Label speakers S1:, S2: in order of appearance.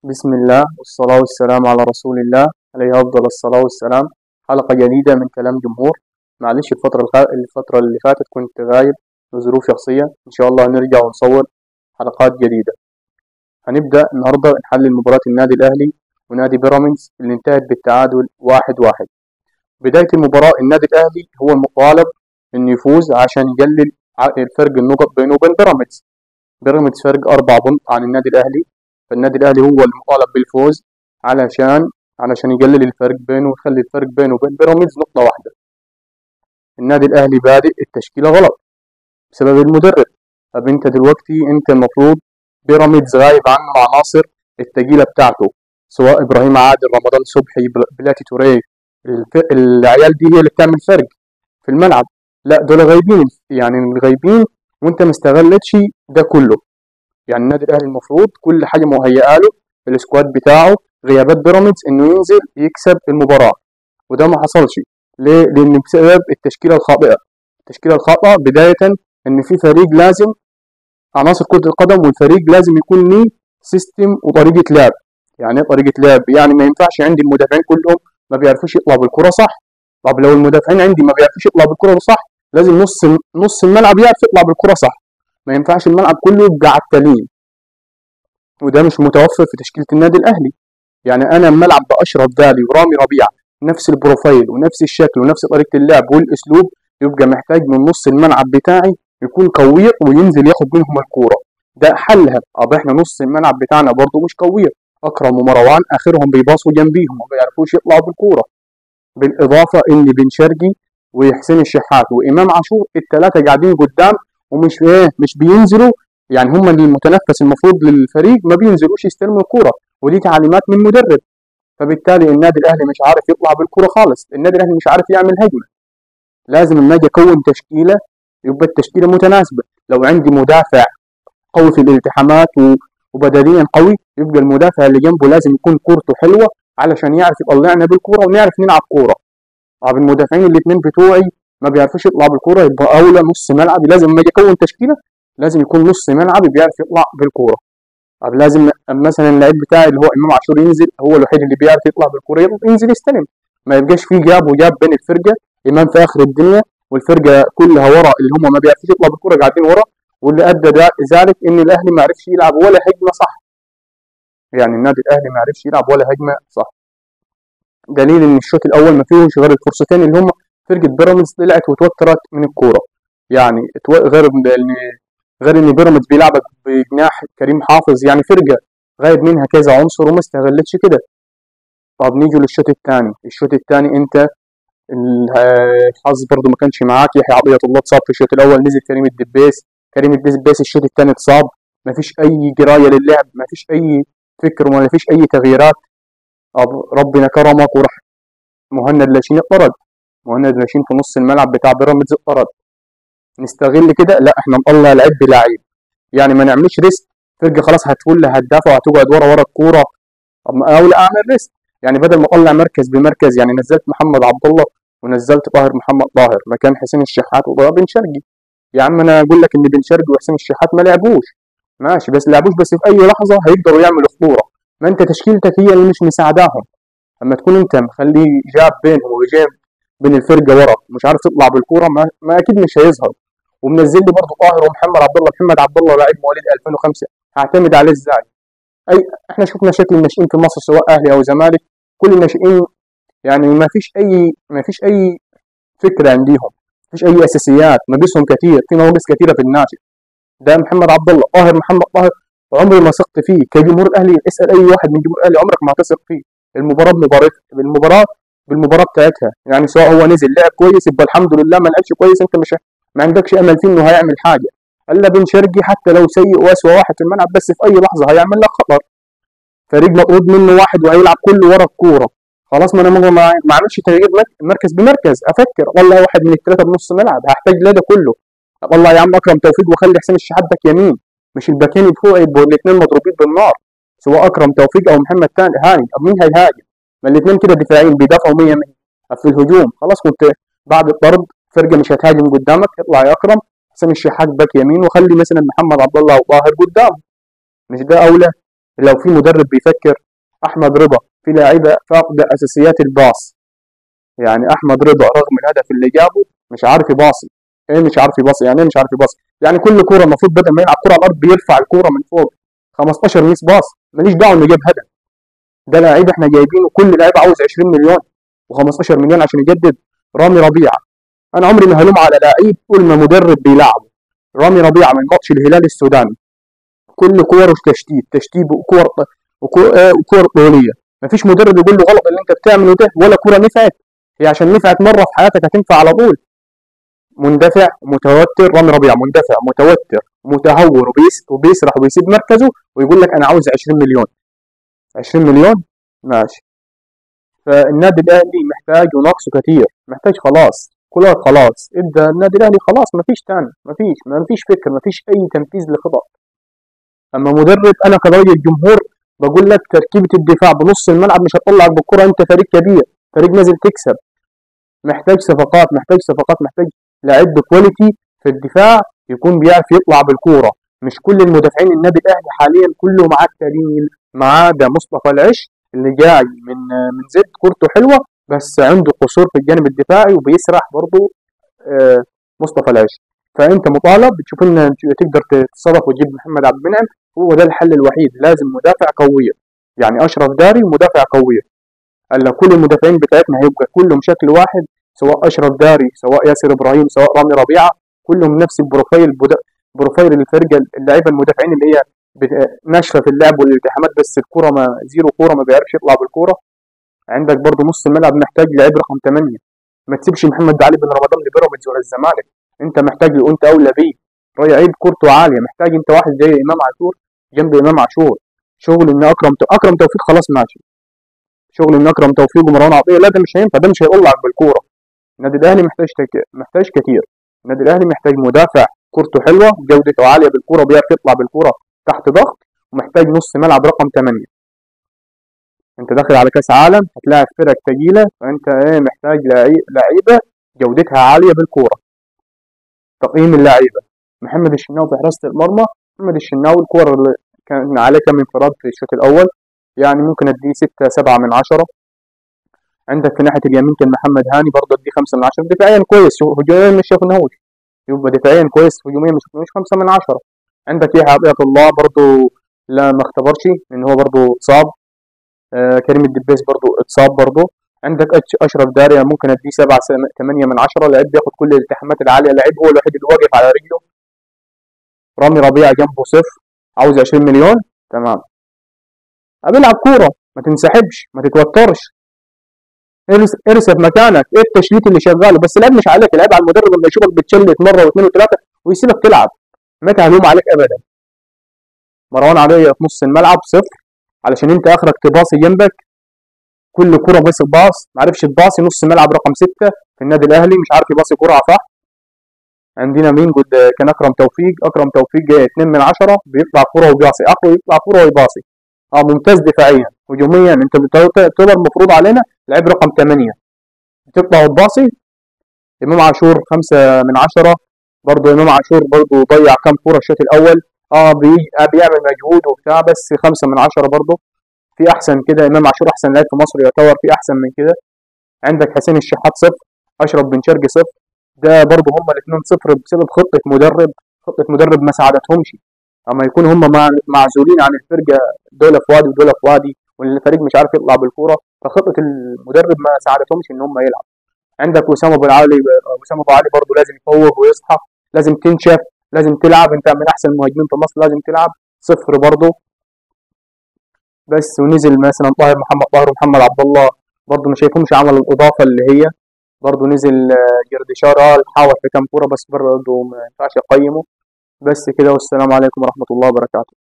S1: بسم الله والصلاة والسلام على رسول الله عليه أفضل الصلاة والسلام. حلقة جديدة من كلام جمهور. معلش الفترة اللي فاتت كنت غايب لظروف شخصية. إن شاء الله نرجع ونصور حلقات جديدة. هنبدأ النهاردة نحلل مباراة النادي الأهلي ونادي بيراميدز اللي انتهت بالتعادل 1-1. بداية المباراة النادي الأهلي هو المطالب إنه يفوز عشان يقلل فرق النقط بينه وبين بيراميدز. بيراميدز فرق 4 نقط عن النادي الأهلي، فالنادي الأهلي هو المطالب بالفوز علشان يقلل الفرق بينه ويخلي الفرق بينه وبين بيراميدز نقطة واحدة. النادي الأهلي بادئ التشكيلة غلط بسبب المدرب. طب انت دلوقتي المفروض بيراميدز غايب عنه عناصر التقيلة بتاعته، سواء إبراهيم عادل، رمضان صبحي، بلاتي توريه. العيال دي هي اللي بتعمل فرق في الملعب. لا، دول غايبين، يعني غايبين وانت مستغلتش ده كله. يعني النادي الاهلي المفروض كل حاجه مهيئه له في السكواد بتاعه. غيابات بيراميدز انه ينزل يكسب المباراه، وده ما حصلش. ليه؟ لان بسبب التشكيله الخاطئه. التشكيله الخاطئه بدايه ان في فريق لازم عناصر كره القدم، والفريق لازم يكون ليه سيستم وطريقه لعب. يعني ايه طريقه لعب؟ يعني ما ينفعش عندي المدافعين كلهم ما بيعرفوش يطلعوا بالكره صح. طب لو المدافعين عندي ما بيعرفوش يطلعوا بالكره صح، لازم نص الملعب يعرف يطلع بالكره صح. ما ينفعش الملعب كله يبقى عتالين، وده مش متوفر في تشكيلة النادي الأهلي. يعني أنا لما ألعب بأشرف دالي ورامي ربيعة نفس البروفايل ونفس الشكل ونفس طريقة اللعب والأسلوب، يبقى محتاج من نص الملعب بتاعي يكون قوي وينزل ياخد منهم الكورة. ده حلها. طب احنا نص الملعب بتاعنا برضه مش قوي. أكرم ومروان آخرهم بيباصوا جنبيهم وما بيعرفوش يطلعوا بالكورة. بالإضافة إن بن شرقي وحسين الشحات وإمام عاشور الثلاثة قاعدين قدام ومش مش بينزلوا. يعني هم اللي المتنفس المفروض للفريق ما بينزلوش يستلموا الكرة، ودي تعليمات من مدرب. فبالتالي النادي الاهلي مش عارف يطلع بالكرة خالص. النادي الاهلي مش عارف يعمل هجمة. لازم لما اجي اكون تشكيلة يبقى التشكيلة متناسبة. لو عندي مدافع قوي في الالتحامات وبدنيا قوي، يبقى المدافع اللي جنبه لازم يكون كورته حلوة علشان يعرف يطلعنا بالكرة ونعرف نلعب كورة. طب المدافعين الاثنين بتوعي ما بيعرفوش يطلعوا بالكرة، يبقى اولى نص ملعبي لازم لما اجي اكون تشكيلة لازم يكون نص ملعبي بيعرف يطلع بالكورة. طب لازم مثلا اللعيب بتاعي اللي هو امام عاشور ينزل، هو الوحيد اللي بيعرف يطلع بالكوره، ينزل يستلم. ما يبقاش فيه جاب وجاب بين الفرقه. امام في اخر الدنيا والفرقه كلها ورا، اللي هم ما بيعرفوش يطلع بالكوره قاعدين ورا. واللي ادى ذلك ان الاهلي ما عرفش يلعب ولا هجمه صح. يعني النادي الاهلي ما عرفش يلعب ولا هجمه صح. دليل ان الشوط الاول ما فيهوش غير الفرصتين اللي هم فرقه بيراميدز طلعت وتوترت من الكوره. يعني غير ان بيراميدز بيلعبك بجناح كريم حافظ، يعني فرقه غايب منها كذا عنصر وما استغلتش كده. طب نيجي للشوط الثاني. الشوط الثاني انت الحظ برضو ما كانش معاك. يحيى عطية الله اتصاب في الشوط الاول، نزل كريم الدبيس الشوط الثاني اتصاب. ما فيش اي قرايه للعب، ما فيش اي فكر ولا فيش اي تغييرات. ربنا كرمك وراح مهند لاشين اتطرد. مهند لاشين في نص الملعب بتاع بيراميدز اتطرد. نستغل كده؟ لا، احنا نطلع لعيب بلعيب. يعني ما نعملش ريسك. فرقه خلاص هتفل هتدافع وهتقعد ورا الكوره. طب او لا، اعمل ريسك. يعني بدل ما اطلع مركز بمركز، يعني نزلت محمد عبد الله ونزلت طاهر محمد طاهر مكان حسين الشحات وبن شرقي. يا عم انا اقول لك ان بن شرقي وحسين الشحات ما لعبوش ماشي، بس لعبوش بس في اي لحظه هيقدروا يعملوا خطوره. ما انت تشكيلتك هي اللي مش مساعداهم. اما تكون انت مخلي جاب بينهم وجاب بين الفرقه ورا مش عارف تطلع بالكوره، ما اكيد مش هيظهر. ومنزل لي برضه طاهر ومحمد عبد الله. محمد عبد الله لاعب مواليد 2005، هعتمد عليه ازاي؟ احنا شفنا شكل الناشئين في مصر سواء اهلي او زمالك، كل الناشئين يعني ما فيش اي فكره عندهم، ما فيش اي اساسيات، ناقصهم كثير، في نواقص كثيره في الناشئ. ده محمد عبد الله. محمد طاهر عمري ما ثقت فيه كجمهور الاهلي. اسال اي واحد من جمهور الاهلي عمرك ما هتثق فيه. المباراه بالمباراه بتاعتها. يعني سواء هو نزل لعب كويس يبقى الحمد لله، ما لعبش كويس انت مش ما عندكش امل فيه انه هيعمل حاجه. الا بن شرقي حتى لو سيء واسوء واحد في الملعب، بس في اي لحظه هيعمل لك خطر. فريق مطرود منه واحد وهيلعب كله ورا الكوره. خلاص، ما انا ما اعملش تغيير مركز بمركز. افكر والله واحد من الثلاثه بنص ملعب هحتاج ده كله. والله يا عم اكرم توفيق وخلي حسين الشحات باك يمين، مش الباكين بتوعي يبقوا الاثنين مضروبين بالنار، سواء اكرم توفيق او محمد هاني. طب مين هيهاجم؟ ما الاثنين كده دفاعين بيدافعوا 100 100. في الهجوم خلاص كنت بعد الطرد فرقه مش هتهاجم قدامك، اطلع يا اكرم حسين الشحات باك يمين وخلي مثلا محمد عبد الله او طاهر قدامه. مش ده اولى؟ لو في مدرب بيفكر، احمد رضا في لاعيبه فاقده اساسيات الباص. يعني احمد رضا رغم الهدف اللي جابه مش عارف يباصي. ايه مش عارف يباصي؟ يعني ايه مش عارف يباصي؟ يعني كل كوره المفروض بدل ما يلعب كوره على الارض بيرفع الكوره من فوق 15 ميس باص. ماليش دعوه انه جاب هدف. ده لعيب احنا جايبينه، كل لعيب عاوز 20 مليون و15 مليون عشان يجدد. رامي ربيعه، انا عمري ما هلوم على لعيب طول ما مدرب بيلعبه. رامي ربيعه من ماتش الهلال السوداني كل كوره تشتيت وكور طوليه. مفيش مدرب يقول له غلط اللي انت بتعمله ده، ولا كوره نفعت. هي عشان نفعت مره في حياتك هتنفع على طول؟ مندفع متوتر، رامي ربيعه مندفع متوتر متهور وبيسرح وبيسيب مركزه ويقول لك انا عاوز 20 مليون. 20 مليون ماشي. فالنادي الاهلي محتاج وناقصه كتير، محتاج خلاص كولر خلاص ادى النادي الاهلي خلاص، مفيش تاني، مفيش فكر، مفيش اي تنفيذ لخطط. اما مدرب، انا كراجل الجمهور بقول لك تركيبه الدفاع بنص الملعب مش هتطلعك بالكره، انت فريق كبير، فريق نازل تكسب. محتاج صفقات، محتاج لاعب بكواليتي في الدفاع يكون بيعرف يطلع بالكوره. مش كل المدافعين النادي الاهلي حاليا كله معاه التاريخ، ما عدا مصطفى العش اللي جاي من زد، كورته حلوه بس عنده قصور في الجانب الدفاعي وبيسرح برضه. مصطفى العش. فانت مطالب تشوف ان تقدر تتصرف وتجيب محمد عبد المنعم، هو ده الحل الوحيد. لازم مدافع قويه، يعني اشرف داري مدافع قويه. الا كل المدافعين بتاعتنا هيبقى كلهم شكل واحد، سواء اشرف داري سواء ياسر ابراهيم سواء رامي ربيعه، كلهم نفس البروفايل. بروفايل الفرقه، اللعيبه المدافعين اللي هي ناشفه في اللعب والالتحامات، بس الكوره ما زيرو كوره، ما بيعرفش يطلع بالكوره. عندك برضه نص الملعب محتاج لعيب رقم 8. ما تسيبش محمد علي بن رمضان لبيراميدز ولا الزمالك، انت محتاج له، انت اولى بيه. لعيب كورته عاليه، محتاج انت واحد زي امام عاشور جنب امام عاشور. شغل ان اكرم توفيق خلاص ماشي، شغل ان اكرم توفيق ومروان عطيه لا، ده مش هينفع، ده مش هيطلعك بالكوره. النادي الاهلي محتاج كتير. النادي الاهلي محتاج مدافع كورته حلوه جودته عاليه بالكوره، بيعرف يطلع بالكوره تحت ضغط، ومحتاج نص ملعب رقم 8. انت داخل على كاس عالم هتلاعب فرق ثقيله، فانت محتاج لعيبه جودتها عاليه بالكوره. تقييم اللعيبه: محمد الشناوي في حراسه المرمى، محمد الشناوي الكوره اللي كان عليه كم انفراد في الشوط الاول، يعني ممكن اديه 6 7 من 10. عندك في ناحيه اليمين كان محمد هاني برضه اديه 5 من 10. دفاعيا كويس، هجوميا مش شفناهوش، يبقى دفاعيا كويس، هجوميا مش شفناهوش 5 من 10. عندك يحيى عطية الله برضه لا ما اختبرش لان هو برضه اتصاب. كريم الدبيس برضه اتصاب برضه. عندك اشرف داريا ممكن اديه 7 8 من 10، لعيب بياخد كل الالتحامات العاليه، لعيب هو الوحيد اللي واقف على رجله. رامي ربيعه جنبه صفر، عاوز 20 مليون تمام. بيلعب كوره، ما تنسحبش، ما تتوترش، ارسل مكانك. ايه التشليت اللي شغاله؟ بس العيب مش عليك، العيب على المدرب اللي يشوفك بتشلت مره واثنين وثلاثه ويسيبك تلعب. ما هلوم عليك ابدا. مروان عطيه في نص الملعب صفر، علشان انت اخرك تباصي جنبك، كل كره بس باص، ما عرفش تباصي. نص ملعب رقم 6 في النادي الاهلي مش عارف يباصي كره صح. عندنا مين قد كان اكرم توفيق 2 من 10، بيطلع كره وبيباصي، اخره يطلع كره ويباصي. ممتاز دفاعيا. هجوميا انت بتقدر مفروض علينا لعيب رقم 8 تقطع وتباصي. امام عاشور 5 من 10، برضه امام عاشور برضه ضيع كام كوره الشوط الاول. بيعمل مجهود وبتاع، بس 5 من 10 برضه. في احسن كده، امام عاشور احسن لاعب في مصر يعتبر، في احسن من كده. عندك حسين الشحات صفر، اشرف بن شرقي صفر. ده برضه هما الاثنين صفر بسبب خطه مدرب ما ساعدتهمش. اما يكونوا هما معزولين عن الفرقه، دول في وادي ودول في وادي، والفريق مش عارف يطلع بالكوره، فخطه المدرب ما ساعدتهمش ان هم يلعبوا. عندك وسام ابو علي برضه لازم يفوق ويصحى، لازم تنشف، لازم تلعب، انت من احسن المهاجمين في مصر، لازم تلعب. صفر برضه. بس ونزل مثلا طاهر ومحمد عبد الله، برضه مش شايفهمش عملوا الاضافه اللي هي. برضه نزل جردشار حاول في كام كوره، بس برضه ما ينفعش اقيمه. بس كده، والسلام عليكم ورحمه الله وبركاته.